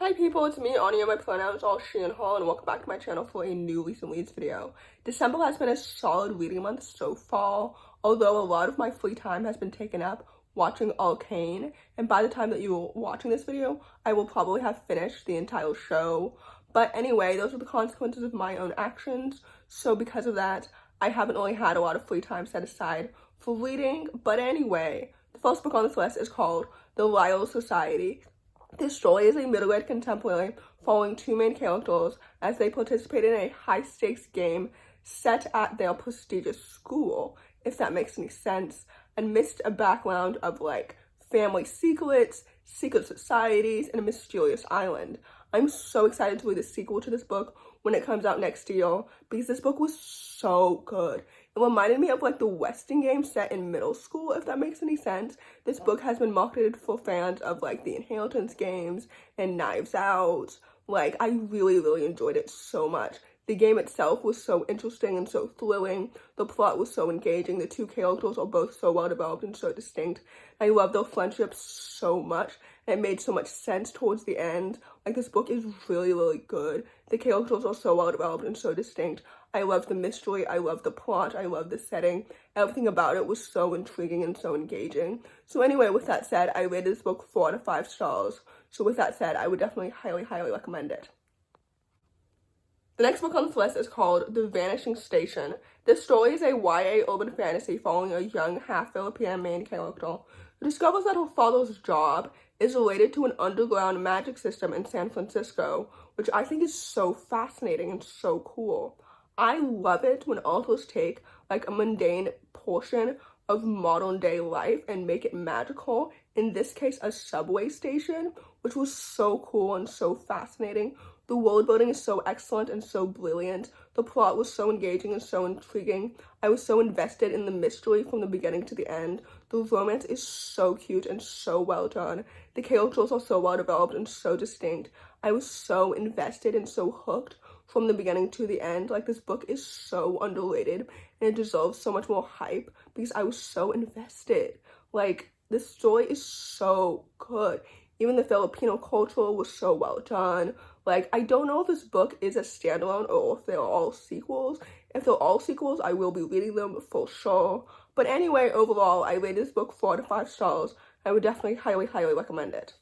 Hi people, it's me, Anja. My pronouns are she and her, and welcome back to my channel for a new recent reads video. December has been a solid reading month so far, although a lot of my free time has been taken up watching Arcane, and by the time that you're watching this video, I will probably have finished the entire show. But anyway, those are the consequences of my own actions, so because of that, I haven't really had a lot of free time set aside for reading. But anyway, the first book on this list is called The Royal Society. This story is a middle-aged contemporary following two main characters as they participate in a high-stakes game set at their prestigious school, if that makes any sense, amidst a background of like family secrets, secret societies, and a mysterious island. I'm so excited to read the sequel to this book when it comes out next year because this book was so good. It reminded me of like the Western game set in middle school, if that makes any sense. This book has been marketed for fans of like the Inheritance games and Knives Out. Like, I really enjoyed it so much. The game itself was so interesting and so thrilling. The plot was so engaging. The two characters are both so well developed and so distinct. I love their friendship so much. And it made so much sense towards the end. Like, this book is really good. The characters are so well developed and so distinct. I love the mystery. I love the plot. I love the setting. Everything about it was so intriguing and so engaging. So anyway, with that said, I rated this book 4 out of 5 stars. So with that said, I would definitely highly recommend it. The next book on this list is called The Vanishing Station. This story is a YA urban fantasy following a young half-Filipino main character who discovers that her father's job is related to an underground magic system in San Francisco, which I think is so fascinating and so cool. I love it when authors take like a mundane portion of modern day life and make it magical. In this case, a subway station, which was so cool and so fascinating. The world building is so excellent and so brilliant. The plot was so engaging and so intriguing. I was so invested in the mystery from the beginning to the end. The romance is so cute and so well done. The characters are so well developed and so distinct. I was so invested and so hooked from the beginning to the end. Like, this book is so underrated and it deserves so much more hype because I was so invested. Like, this story is so good. Even the Filipino culture was so well done. Like, I don't know if this book is a standalone or if they're all sequels. If they're all sequels, I will be reading them for sure. But anyway, overall, I rated this book 4 out of 5 stars. I would definitely highly recommend it.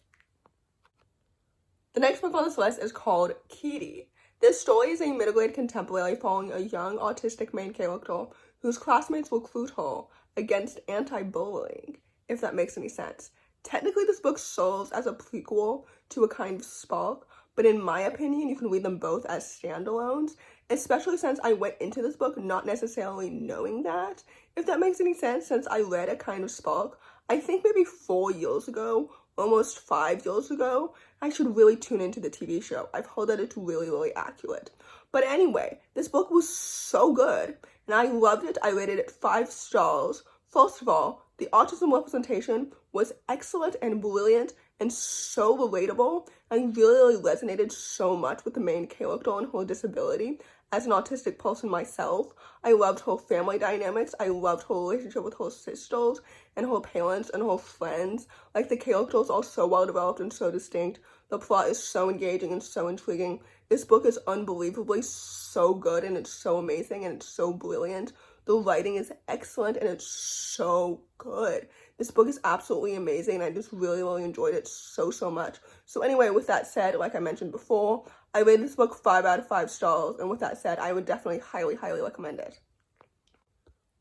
The next book on this list is called Keedie. This story is a middle-aged contemporary following a young autistic main character whose classmates recruit her against anti-bullying, if that makes any sense. Technically, this book serves as a prequel to A Kind of Spark, but in my opinion, you can read them both as standalones, especially since I went into this book not necessarily knowing that, if that makes any sense, since I read A Kind of Spark, I think maybe 4 years ago, almost 5 years ago. I should really tune into the TV show. I've heard that it's really accurate. But anyway, this book was so good, and I loved it. I rated it 5 stars. First of all, the autism representation was excellent and brilliant and so relatable. I really resonated so much with the main character and her disability. As an autistic person myself, I loved her family dynamics. I loved her relationship with her sisters and her parents and her friends. Like, the characters are so well developed and so distinct. The plot is so engaging and so intriguing. This book is unbelievably so good and it's so amazing and it's so brilliant. The writing is excellent and it's so good. This book is absolutely amazing. I just really enjoyed it so much. So anyway, with that said, like I mentioned before, I rated this book 5 out of 5 stars. And with that said, I would definitely highly recommend it.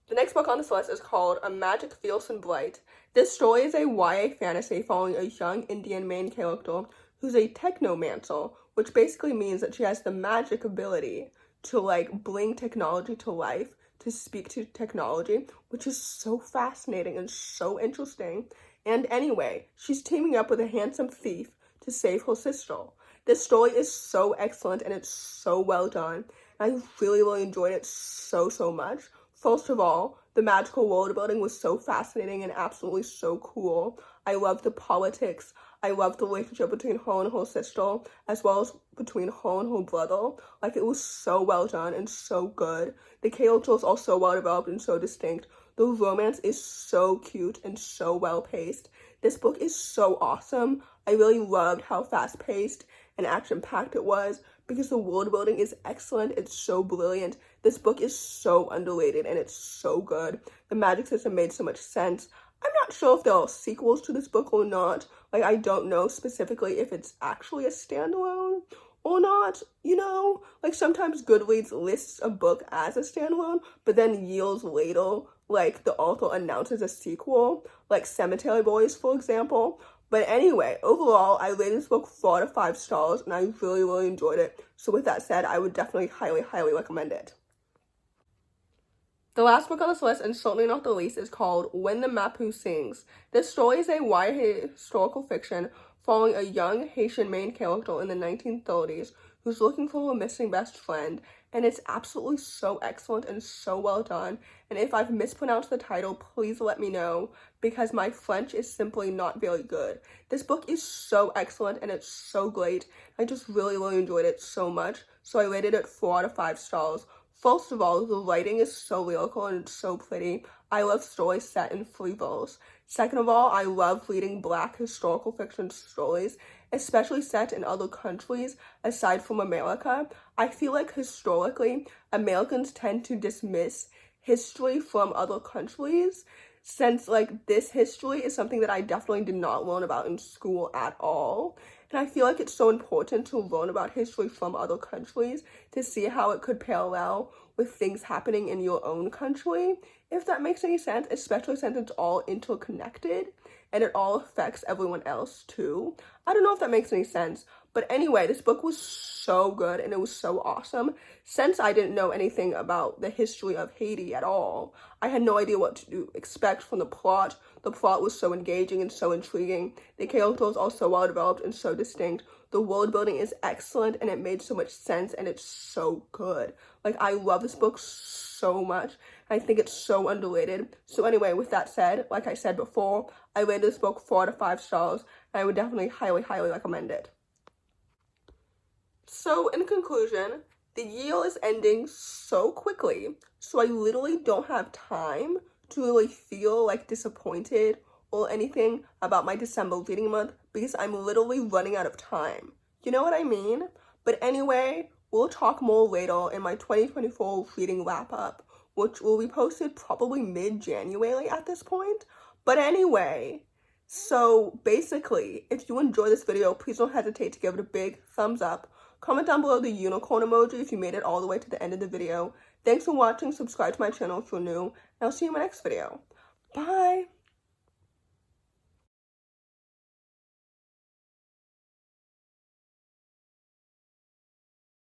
The next book on this list is called A Magic Fierce and Bright. This story is a YA fantasy following a young Indian main character who's a technomancer, which basically means that she has the magic ability to like bring technology to life, to speak to technology, which is so fascinating and so interesting. And anyway, she's teaming up with a handsome thief to save her sister. This story is so excellent and it's so well done. I really enjoyed it so much. First of all, the magical world building was so fascinating and absolutely so cool. I loved the politics. I loved the relationship between her and her sister, as well as between her and her brother. Like, it was so well done and so good. The characters are so well developed and so distinct. The romance is so cute and so well paced. This book is so awesome. I really loved how fast paced and action-packed it was, because the world building is excellent. It's so brilliant. This book is so underrated and it's so good. The magic system made so much sense. I'm not sure if there are sequels to this book or not. Like, I don't know specifically if it's actually a standalone or not, you know? Like, sometimes Goodreads lists a book as a standalone, but then years later, like, the author announces a sequel, like Cemetery Boys, for example. But anyway, overall, I rated this book 4 out of 5 stars, and I really, really enjoyed it. So with that said, I would definitely highly, highly recommend it. The last book on this list, and certainly not the least, is called When the Mapou Sings. This story is a YA historical fiction following a young Haitian main character in the 1930s who's looking for her missing best friend, and it's absolutely so excellent and so well done. And if I've mispronounced the title, please let me know, because my French is simply not very good. This book is so excellent and it's so great. I just really, really enjoyed it so much, so I rated it 4 out of 5 stars. First of all, the writing is so lyrical and it's so pretty. I love stories set in free verse. Second of all, I love reading Black historical fiction stories, especially set in other countries aside from America. I feel like historically, Americans tend to dismiss history from other countries, since like this history is something that I definitely did not learn about in school at all. And I feel like it's so important to learn about history from other countries to see how it could parallel with things happening in your own country, if that makes any sense, especially since it's all interconnected and it all affects everyone else too. I don't know if that makes any sense, but anyway, this book was so good and it was so awesome. Since I didn't know anything about the history of Haiti at all, I had no idea what to expect from the plot. The plot was so engaging and so intriguing. The characters are so well developed and so distinct. The world building is excellent and it made so much sense and it's so good. Like, I love this book so much. I think it's so underrated. So anyway, with that said, like I said before, I rated this book 4 out of 5 stars, and I would definitely highly, highly recommend it. So in conclusion, the year is ending so quickly, so I literally don't have time to really feel like disappointed or anything about my December reading month, because I'm literally running out of time. You know what I mean? But anyway, we'll talk more later in my 2024 reading wrap-up, which will be posted probably mid-January at this point. But anyway, so basically, if you enjoy this video, please don't hesitate to give it a big thumbs up. Comment down below the unicorn emoji if you made it all the way to the end of the video. Thanks for watching. Subscribe to my channel if you're new, and I'll see you in my next video. Bye!